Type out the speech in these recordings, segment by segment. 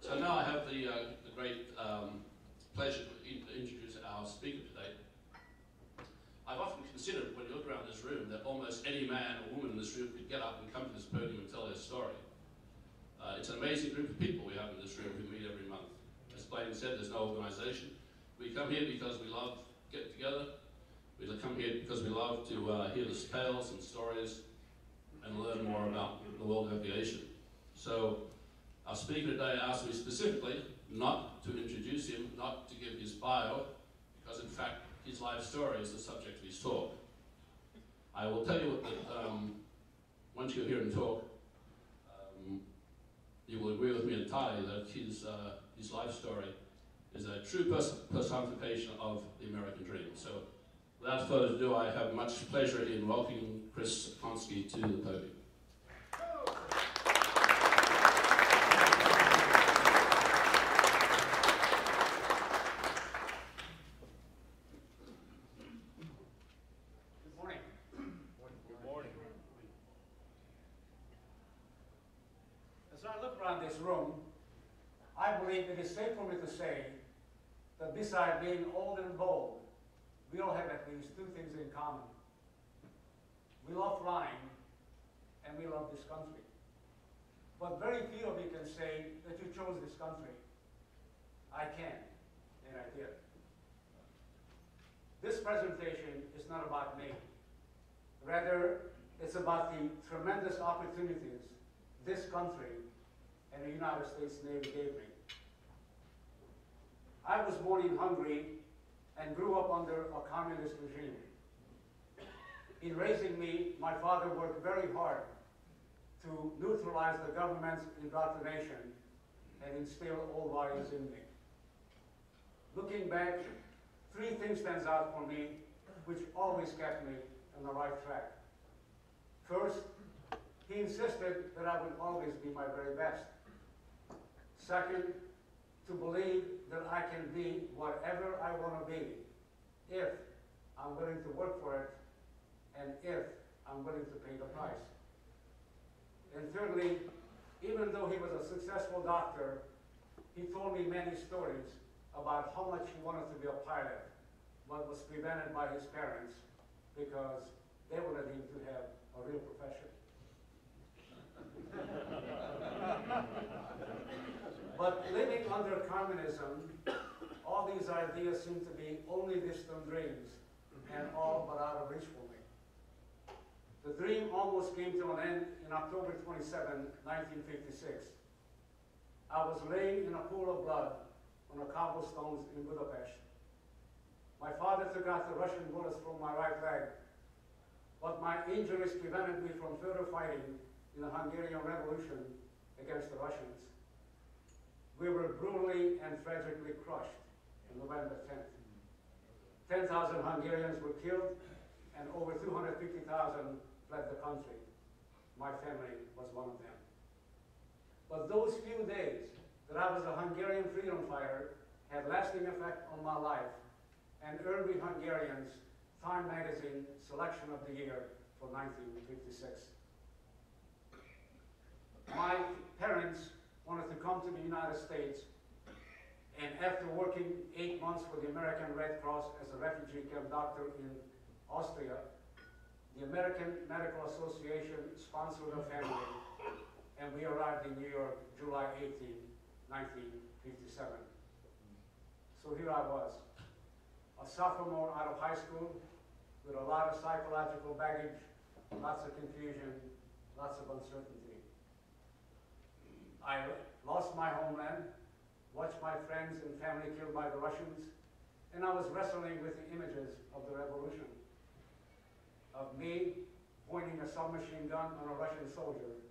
So now I have the great pleasure to introduce our speaker today. I've often considered, when you look around this room, that almost any man or woman in this room could get up and come to this podium and tell their story. It's an amazing group of people we have in this room who meet every month. As Blaine said, there's no organization. We come here because we love getting together. We come here because we love to hear the tales and stories and learn more about the world of aviation. So our speaker today asked me specifically not to introduce him, not to give his bio, because in fact his life story is the subject of his talk. I will tell you that once you hear him talk, you will agree with me entirely that his life story is a true personification of the American dream. So without further ado, I have much pleasure in welcoming Konczey to the podium. This room, I believe it is safe for me to say that besides being old and bold, we all have at least two things in common. We love flying and we love this country. But very few of you can say that you chose this country. I can, and I did. This presentation is not about me. Rather, it's about the tremendous opportunities this country and the United States Navy gave me. I was born in Hungary and grew up under a communist regime. In raising me, my father worked very hard to neutralize the government's indoctrination and instill old values in me. Looking back, three things stands out for me which always kept me on the right track. First, he insisted that I would always be my very best. Second, to believe that I can be whatever I want to be if I'm willing to work for it and if I'm willing to pay the price. And thirdly, even though he was a successful doctor, he told me many stories about how much he wanted to be a pilot, but was prevented by his parents because they wanted him to have a real profession. But living under communism, all these ideas seem to be only distant dreams and all but out of reach for me. The dream almost came to an end in October 27, 1956. I was laying in a pool of blood on the cobblestones in Budapest. My father took out the Russian bullets from my right leg, but my injuries prevented me from further fighting in the Hungarian Revolution against the Russians. We were brutally and tragically crushed on November 10th. 10,000 Hungarians were killed and over 250,000 fled the country. My family was one of them. But those few days that I was a Hungarian freedom fighter had lasting effect on my life and earned me Hungarians' Time magazine selection of the year for 1956. My parents wanted to come to the United States, and after working 8 months for the American Red Cross as a refugee camp doctor in Austria, the American Medical Association sponsored a family, and we arrived in New York July 18, 1957. So here I was, a sophomore out of high school with a lot of psychological baggage, lots of confusion, lots of uncertainty. I lost my homeland, watched my friends and family killed by the Russians, and I was wrestling with the images of the revolution, of me pointing a submachine gun on a Russian soldier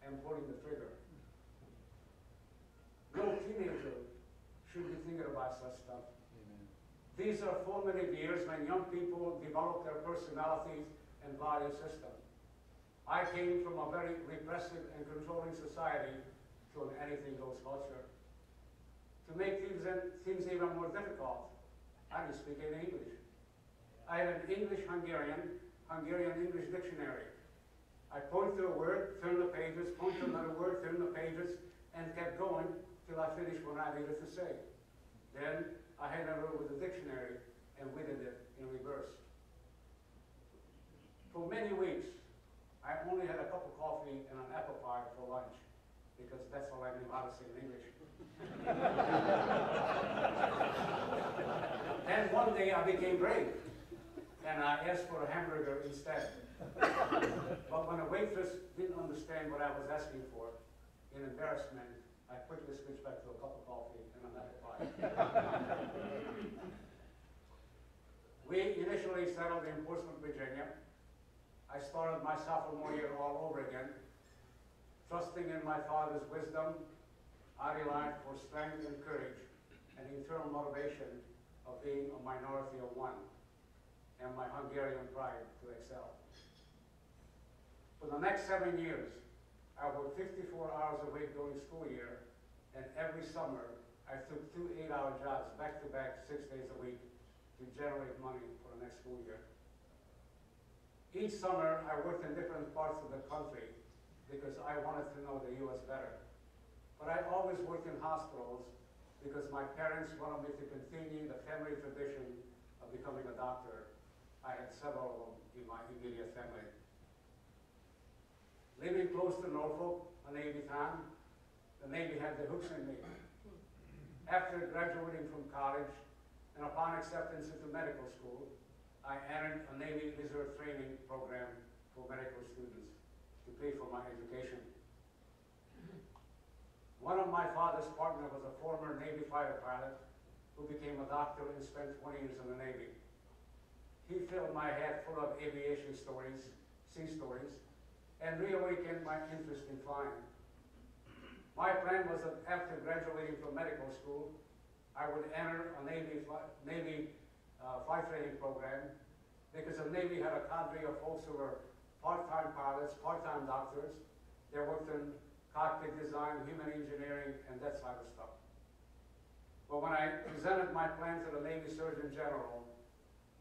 and pulling the trigger. No teenager should be thinking about such stuff. Amen. These are formative years when young people develop their personalities and value system. I came from a very repressive and controlling society to an anything-goes culture. To make things even more difficult, I didn't speak any English. I had an English-Hungarian, Hungarian-English dictionary. I point to a word, turn the pages, point to another word, turn the pages, and kept going till I finished what I needed to say. Then I handed over the dictionary and we did it in reverse. For many weeks, I only had a cup of coffee and an apple pie for lunch because that's all I knew how to say in English. Then one day I became brave and I asked for a hamburger instead. But when a waitress didn't understand what I was asking for, in embarrassment, I quickly switched back to a cup of coffee and an apple pie. We initially settled in Portsmouth, Virginia. I started my sophomore year all over again, trusting in my father's wisdom. I relied for strength and courage and internal motivation of being a minority of one, and my Hungarian pride to excel. For the next 7 years, I worked 54 hours a week during school year, and every summer I took 2 8-hour jobs back to back 6 days a week to generate money for the next school year. Each summer I worked in different parts of the country because I wanted to know the U.S. better. But I always worked in hospitals because my parents wanted me to continue the family tradition of becoming a doctor. I had several of them in my immediate family. Living close to Norfolk, a Navy town, the Navy had the hooks in me. After graduating from college and upon acceptance into medical school, I entered a Navy Reserve training program for medical students to pay for my education. One of my father's partners was a former Navy fighter pilot who became a doctor and spent 20 years in the Navy. He filled my head full of aviation stories, sea stories, and reawakened my interest in flying. My plan was that after graduating from medical school, I would enter a Navy flight training program because the Navy had a cadre of folks who were part-time pilots, part-time doctors. They worked in cockpit design, human engineering, and that side of stuff. But when I presented my plan to the Navy Surgeon General,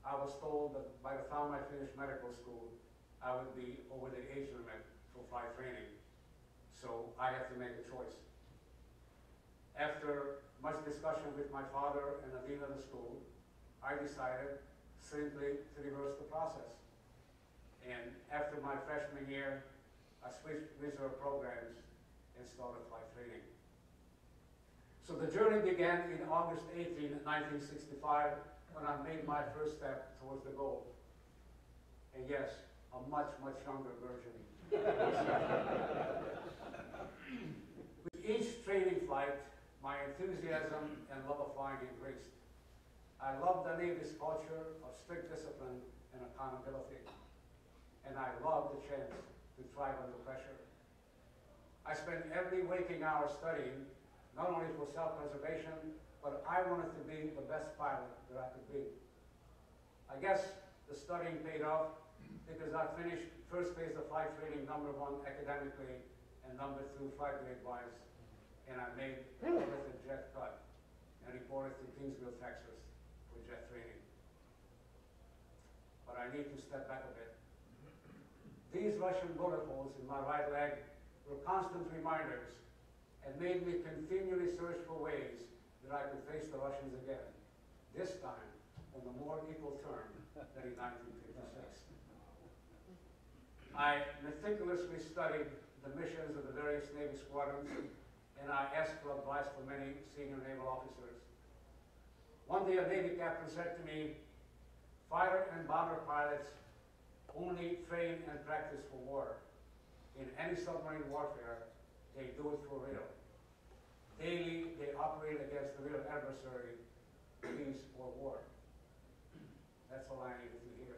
I was told that by the time I finished medical school, I would be over the age limit for flight training. So I had to make a choice. After much discussion with my father and the dean of the school, I decided simply to reverse the process. And after my freshman year, I switched reserve programs and started flight training. So the journey began in August 18, 1965, when I made my first step towards the goal. And yes, a much, much younger version. With each training flight, my enthusiasm and love of flying increased. I loved the Navy's culture of strict discipline and accountability. And I loved the chance to thrive under pressure. I spent every waking hour studying, not only for self-preservation, but I wanted to be the best pilot that I could be. I guess the studying paid off because I finished first phase of flight training, #1 academically, and #2 flight grade-wise, and I made a jet cut and reported to Kingsville, Texas for jet training. But I need to step back a bit. These Russian bullet holes in my right leg were constant reminders and made me continually search for ways that I could face the Russians again, this time on a more equal term than in 1956. I meticulously studied the missions of the various Navy squadrons, and I asked for advice from many senior naval officers. One day a Navy captain said to me, "Fighter and bomber pilots only train and practice for war. In any submarine warfare, they do it for real. Daily, they operate against the real adversary, peace or war." That's all I needed to hear.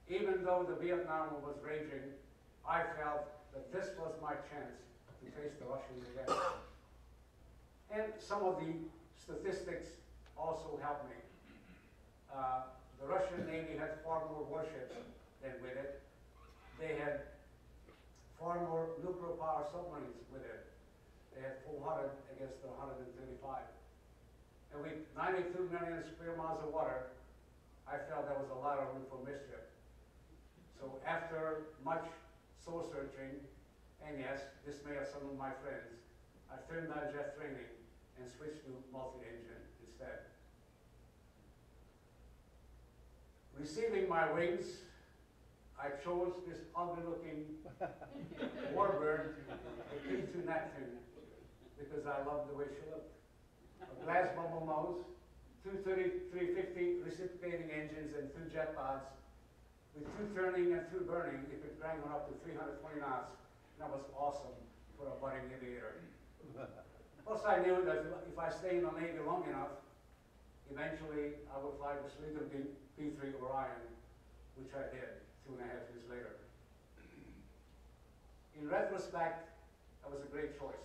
Even though the Vietnam War was raging, I felt that this was my chance to face the Russians again. And some of the statistics also helped me. The Russian Navy had far more warships than with it. They had far more nuclear power submarines with it. They had 400 against the 135. And with 92 million square miles of water, I felt there was a lot of room for mischief. So after much soul searching, and yes, dismay of some of my friends, I turned down jet training and switched to multi-engine instead. Receiving my wings, I chose this ugly-looking warbird, the P-3 Neptune, because I loved the way she looked. A glass bubble nose, two 350 reciprocating engines and two jet pods, with two turning and two burning. You could crank one up to 320 knots. That was awesome for a budding aviator. Plus, I knew that if I stayed in the Navy long enough, eventually I would fly the sleeper P-3 Orion, which I did 2.5 years later. In retrospect, that was a great choice.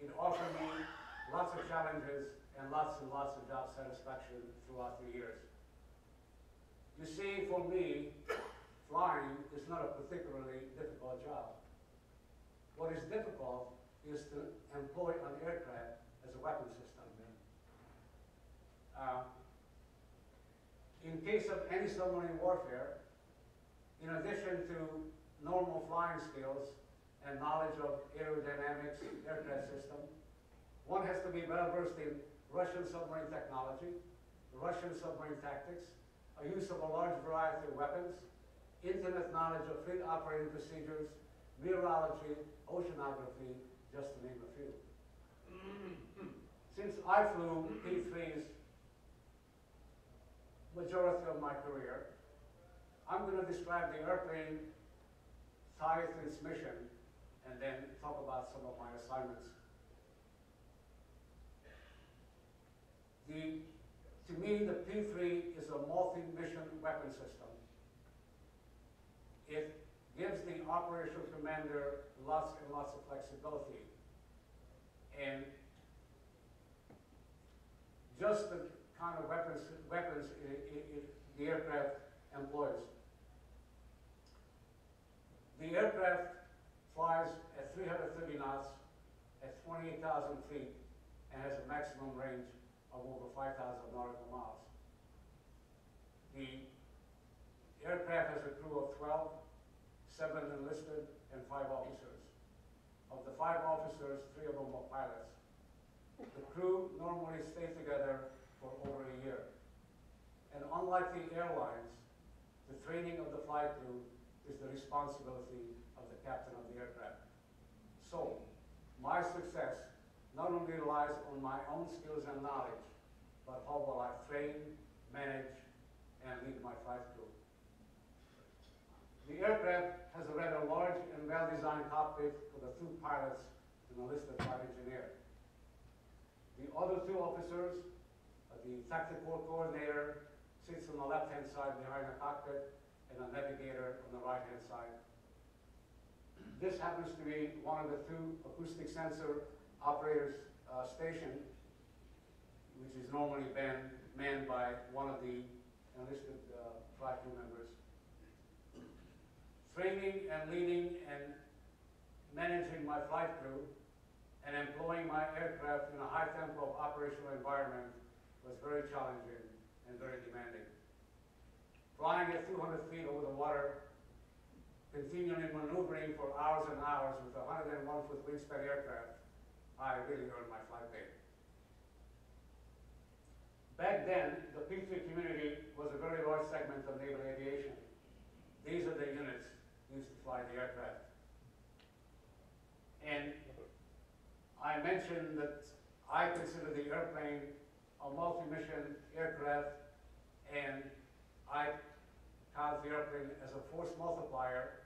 It offered me lots of challenges and lots of job satisfaction throughout the years. You see, for me, flying is not a particularly difficult job. What is difficult is to employ an aircraft as a weapon system. In case of any submarine warfare, in addition to normal flying skills and knowledge of aerodynamics, aircraft system, one has to be well versed in Russian submarine technology, Russian submarine tactics, a use of a large variety of weapons, intimate knowledge of fleet operating procedures, meteorology, oceanography, just to name a few. Since I flew P-3s majority of my career, I'm going to describe the airplane tied to its mission and then talk about some of my assignments. To me, the P-3 is a multi-mission weapon system. It gives the operational commander lots and lots of flexibility. And just the kind of weapons the aircraft employs. The aircraft flies at 330 knots at 28,000 feet and has a maximum range of over 5,000 nautical miles. The aircraft has a crew of 12, 7 enlisted, and 5 officers. Of the 5 officers, 3 of them are pilots. The crew normally stay together for over a year. And unlike the airlines, the training of the flight crew is the responsibility of the captain of the aircraft. So, my success not only relies on my own skills and knowledge, but how will I train, manage, and lead my flight crew. The aircraft has a rather large and well-designed cockpit with the 2 pilots and a enlisted flight engineer. The other 2 officers, the tactical coordinator, sits on the left-hand side behind the cockpit, and a navigator on the right-hand side. This happens to be one of the 2 acoustic sensor operators station, which is normally manned by one of the enlisted flight crew members. Training and leading and managing my flight crew and employing my aircraft in a high tempo of operational environment was very challenging and very demanding. Flying at 200 feet over the water, continually maneuvering for hours and hours with a 101-foot wingspan aircraft, I really earned my flight pay. Back then, the P-3 community was a very large segment of naval aviation. These are the units used to fly the aircraft. And I mentioned that I consider the airplane a multi-mission aircraft, and I count the airplane as a force multiplier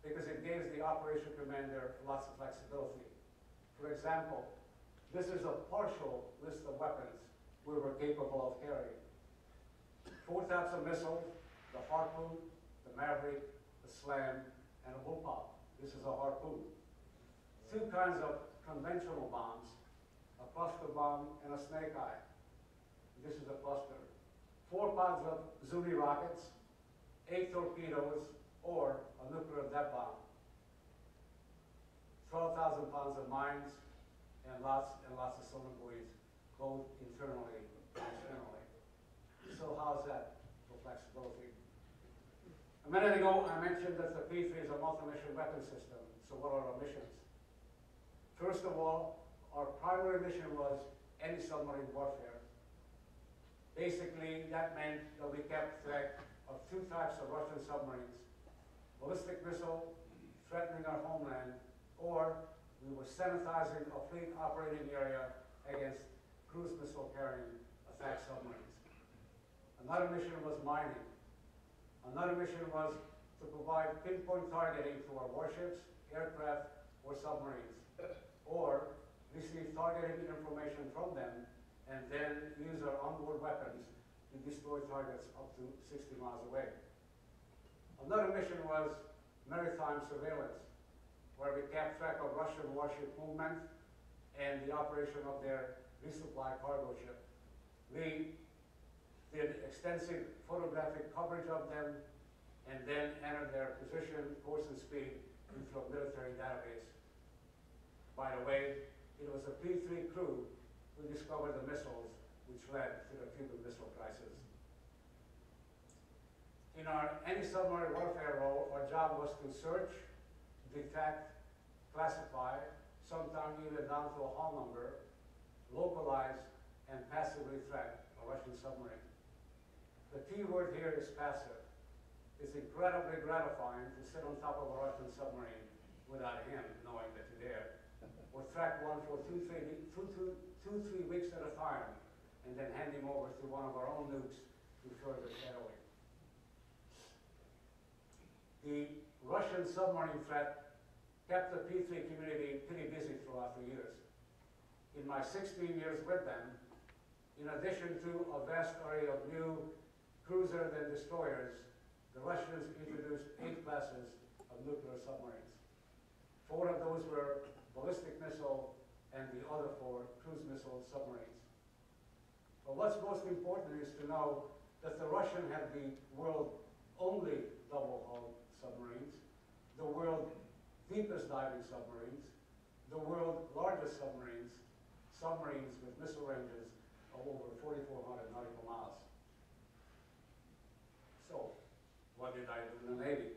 because it gives the operation commander lots of flexibility. For example, this is a partial list of weapons we were capable of carrying. 4 types of missiles: the Harpoon, the Maverick, the Slam, and a Bullpup. This is a Harpoon. 2 kinds of conventional bombs, a cluster bomb and a snake eye. This is a cluster. 4 pods of Zuni rockets, 8 torpedoes, or a nuclear depth bomb. 12,000 pounds of mines, and lots of sonar buoys, both internally and externally. So how's that for flexibility? A minute ago, I mentioned that the P-3 is a multi-mission weapon system. So what are our missions? First of all, our primary mission was anti-submarine warfare. Basically, that meant that we kept track of two types of Russian submarines: ballistic missile threatening our homeland, or we were sanitizing a fleet operating area against cruise missile carrying attack submarines. Another mission was mining. Another mission was to provide pinpoint targeting to our warships, aircraft, or submarines, or receive targeting information from them and then use our onboard weapons to destroy targets up to 60 miles away. Another mission was maritime surveillance, where we kept track of Russian warship movement and the operation of their resupply cargo ship. We did extensive photographic coverage of them and then entered their position, course, and speed into a military database. By the way, it was a P-3 crew who discovered the missiles which led to the Cuban Missile Crisis. In our anti-submarine warfare role, our job was to search, detect, classify, sometimes even down to a hull number, localize, and passively threat a Russian submarine. The key word here is passive. It's incredibly gratifying to sit on top of a Russian submarine without him knowing that you're there, or track one for two, three weeks at a time, and then hand him over to one of our own nukes to further shadowing. The Russian submarine threat kept the P-3 community pretty busy throughout the years. In my 16 years with them, in addition to a vast array of new cruisers and destroyers, the Russians introduced 8 classes of nuclear submarines. 4 of those were ballistic missile and the other 4 cruise missile submarines. But what's most important is to know that the Russian had the world's only double-hull submarines, the world's deepest diving submarines, the world's largest submarines, submarines with missile ranges of over 4,400 nautical miles. So, what did I do in the Navy?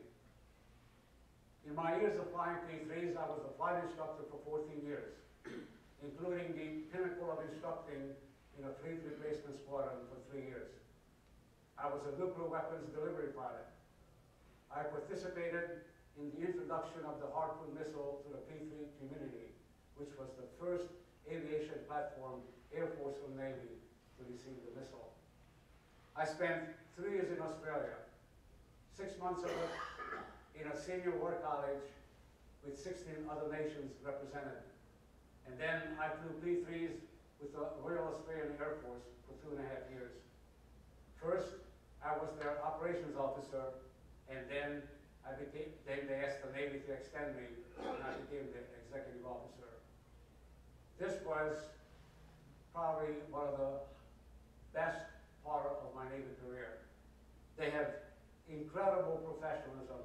In my years of flying P-3s, I was a flight instructor for 14 years, including the pinnacle of instructing in a fleet replacement squadron for 3 years. I was a nuclear weapons delivery pilot. I participated in the introduction of the Harpoon missile to the P-3 community, which was the first aviation platform Air Force or Navy to receive the missile. I spent 3 years in Australia, 6 months of it in a senior war college with 16 other nations represented. And then I flew P-3s with the Royal Australian Air Force for 2.5 years. First, I was their operations officer, and then they asked the Navy to extend me, and I became the executive officer. This was probably one of the best part of my Navy career. They have incredible professionalism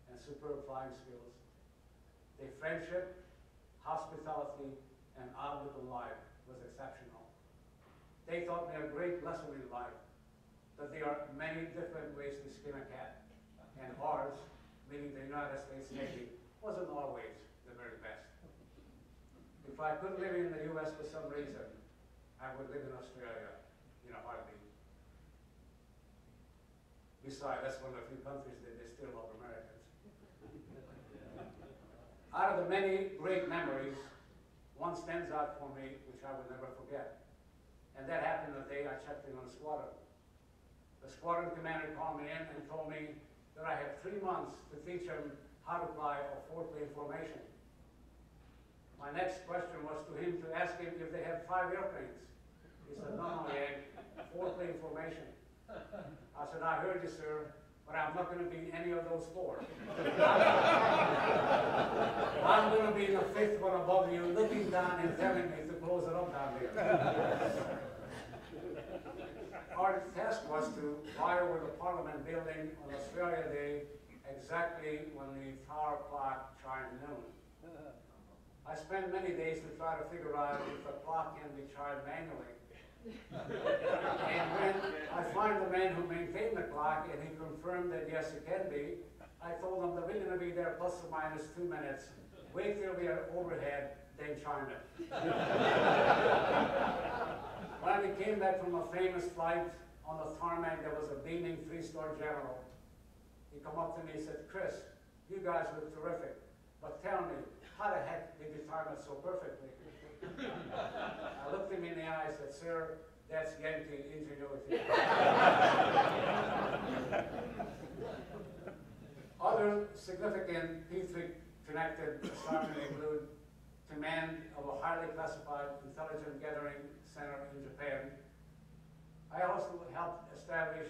and superb flying skills. Their friendship, hospitality, and outlook on life was exceptional. They taught me a great lesson in life, that there are many different ways to skin a cat, and ours, meaning the United States Navy, wasn't always the very best. If I could live in the US for some reason, I would live in Australia in a heartbeat. Besides, that's one of the few countries that they still love Americans. Out of the many great memories, one stands out for me, which I will never forget. And that happened the day I checked in on the squadron. The squadron commander called me in and told me that I had 3 months to teach him how to fly a 4-plane formation. My next question was to him to ask him if they had 5 airplanes. He said, no, we had 4-plane formation. I said, I heard you, sir, but I'm not going to be any of those 4. I'm going to be the 5th one above you, looking down and telling me to close it up down there. Our task was to fly over the Parliament building on Australia Day exactly when the tower clock chimed noon. I spent many days to try to figure out if the clock can be chimed manually. And when I find the man who maintained the clock and he confirmed that yes, it can be, I told him that we're going to be there plus or minus 2 minutes. Wait till we are overhead, than China. When we came back from a famous flight on the tarmac, there was a beaming 3-star general. He come up to me and said, "Chris, you guys look terrific, but tell me, how the heck did you time it so perfectly?" I looked him in the eye and said, "Sir, that's Yankee ingenuity." Other significant P-3 connected assignments include command of a highly classified intelligence gathering center in Japan. I also helped establish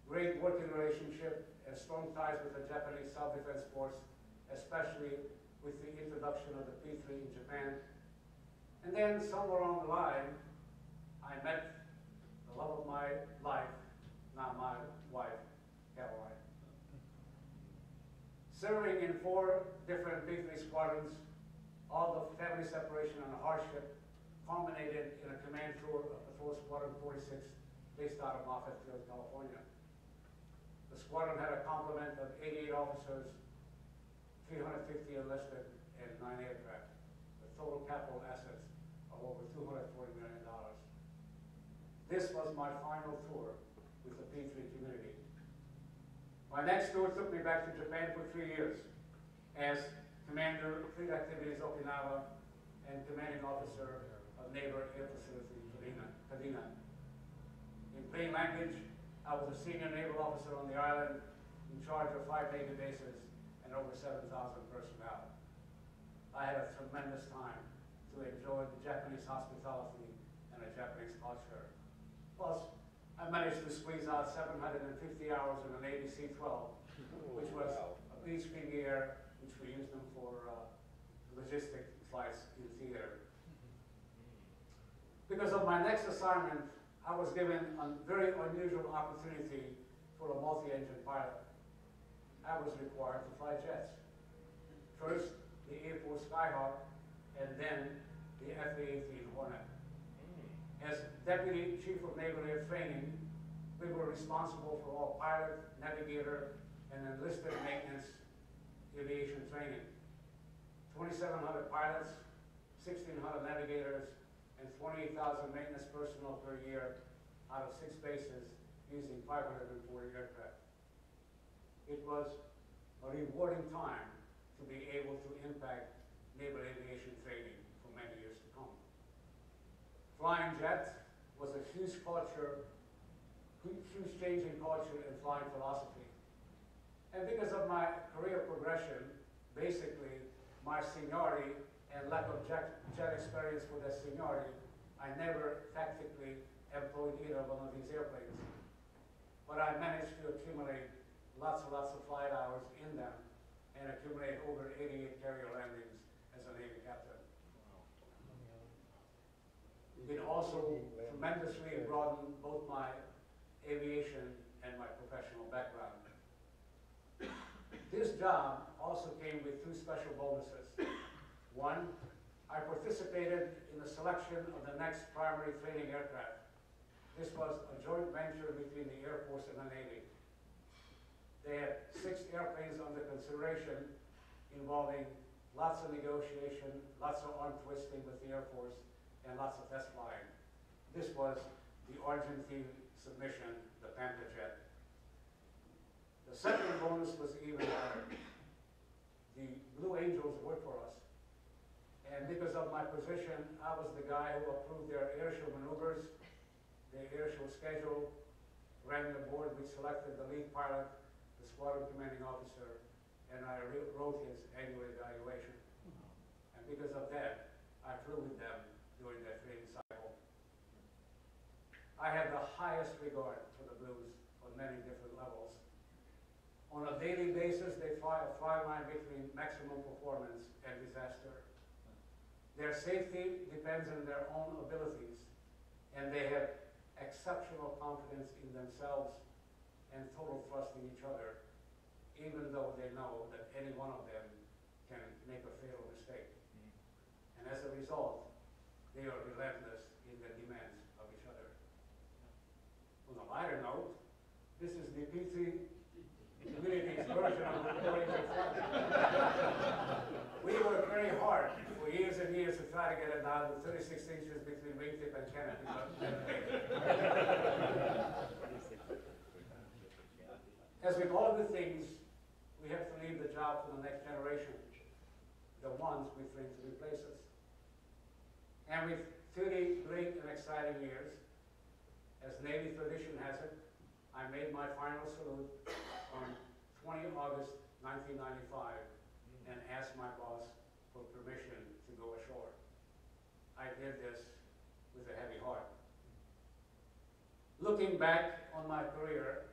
great working relationship and strong ties with the Japanese Self-Defense Force, especially with the introduction of the P-3 in Japan. And then somewhere along the line, I met the love of my life, now my wife, Caroline. Serving in 4 different P-3 squadrons, all the family separation and hardship culminated in a command tour of Patrol Squadron 46, based out of Moffett Field, California. The squadron had a complement of 88 officers, 350 enlisted, and 9 aircraft, with total capital assets of over $240 million. This was my final tour with the P-3 community. My next tour took me back to Japan for 3 years as Commander, Fleet Activities Okinawa, and Commanding Officer of Naval Air Facility, Kadena. In plain language, I was a senior naval officer on the island in charge of 5 Navy bases and over 7,000 personnel. I had a tremendous time to enjoy the Japanese hospitality and the Japanese culture. Plus, I managed to squeeze out 750 hours in an Navy C-12, which was a P-3 gear, which we used them for logistic flights in theater. Because of my next assignment, I was given a very unusual opportunity for a multi-engine pilot. I was required to fly jets. First, the Air Force Skyhawk, and then the F-18 Hornet. As Deputy Chief of Naval Air Training, we were responsible for all pilot, navigator, and enlisted maintenance aviation training. 2,700 pilots, 1,600 navigators, and 28,000 maintenance personnel per year out of 6 bases using 540 aircraft. It was a rewarding time to be able to impact naval aviation training for many years to come. Flying jet was a huge change in culture and flying philosophy. And because of my career progression, basically my seniority and lack of jet experience for that seniority, I never tactically employed either one of these airplanes. But I managed to accumulate lots and lots of flight hours in them and accumulate over 88 carrier landings as a Navy captain. It also tremendously broadened both my aviation and my professional background. This job also came with 2 special bonuses. One, I participated in the selection of the next primary training aircraft. This was a joint venture between the Air Force and the Navy. They had 6 airplanes under consideration involving lots of negotiation, lots of arm twisting with the Air Force, and lots of test flying. This was the Argentine submission, the Panther jet. The second bonus was even better. The Blue Angels worked for us. And because of my position, I was the guy who approved their airshow maneuvers, their airshow schedule, ran the board, we selected the lead pilot, the squadron commanding officer, and I wrote his annual evaluation. And because of that, I flew with them during that training cycle. I had the highest regard for the Blues on many different levels. On a daily basis, they fly a fine line between maximum performance and disaster. Their safety depends on their own abilities, and they have exceptional confidence in themselves and total trust in each other, even though they know that any one of them can make a fatal mistake. And as a result, they are relentless in their demands of each other. On a lighter note, this is the P-3 community's version of the Orion flight. We worked very hard for years and years to try lieutenant. As with all the things, we have to leave the job for the next generation, the ones we train to replace us. And with 30 great and exciting years, as Navy tradition has it, I made my final salute on 20 August 1995 and asked my boss for permission to go ashore. I did this with a heavy heart. Looking back on my career,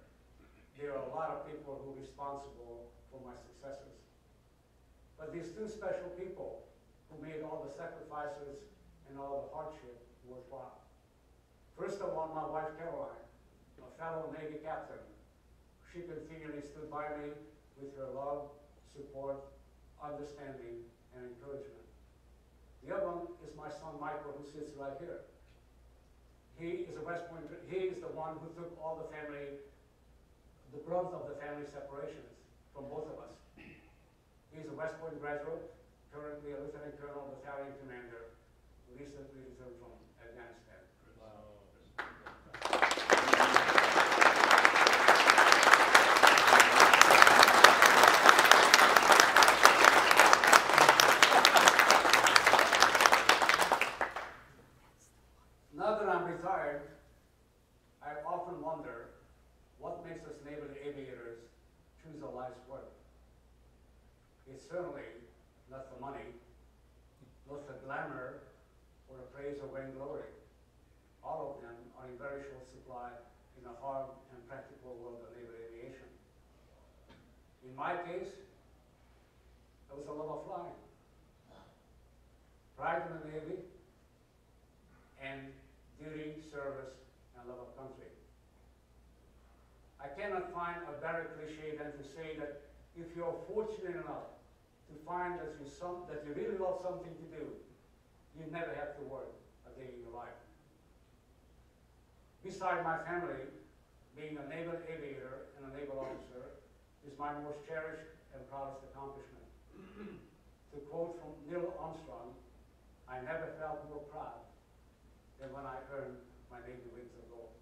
there are a lot of people who are responsible for my successes. But these two special people who made all the sacrifices and all the hardship worthwhile. First of all, my wife Caroline, a fellow Navy captain. She continually stood by me with her love, support, understanding, and encouragement. The other one is my son Michael, who sits right here. He is a West Point, he is the one who took all the family, the brunt of the family separations from both of us. He's a West Point graduate, currently a lieutenant colonel, battalion commander, recently returned from Afghanistan. Wow. Now that I'm retired, I often wonder what makes us naval aviators choose a life's work. It's certainly not the money, not the glamour, or the praise or vainglory. All of them are in very short supply in the hard and practical world of naval aviation. In my case, there was a love of flying, pride in the Navy, and duty, service, and love of country. I cannot find a better cliche than to say that if you're fortunate enough to find that you really love something to do, you never have to work a day in your life. Beside my family, being a naval aviator and a naval officer is my most cherished and proudest accomplishment. To quote from Neil Armstrong, I never felt more proud than when I earned my Navy wings of gold.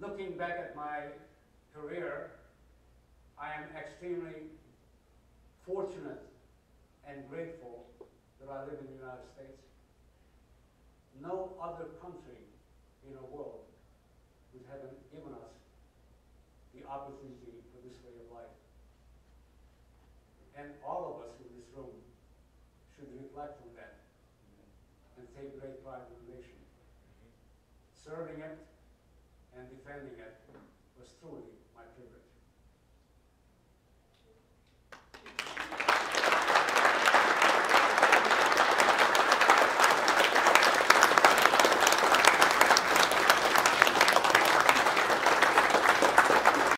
Looking back at my career, I am extremely fortunate and grateful that I live in the United States. No other country in the world would have given us the opportunity for this way of life. And all of us in this room should reflect on that and take great pride in the nation. Serving it and defending it was truly my privilege.